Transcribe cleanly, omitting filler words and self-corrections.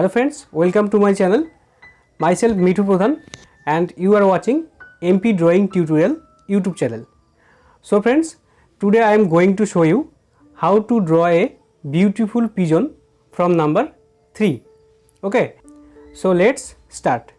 Hello friends, welcome to my channel. Myself Mithu Pradhan and you are watching MP Drawing Tutorial YouTube channel. So friends, today I am going to show you how to draw a beautiful pigeon from number 3. Okay, so let's start.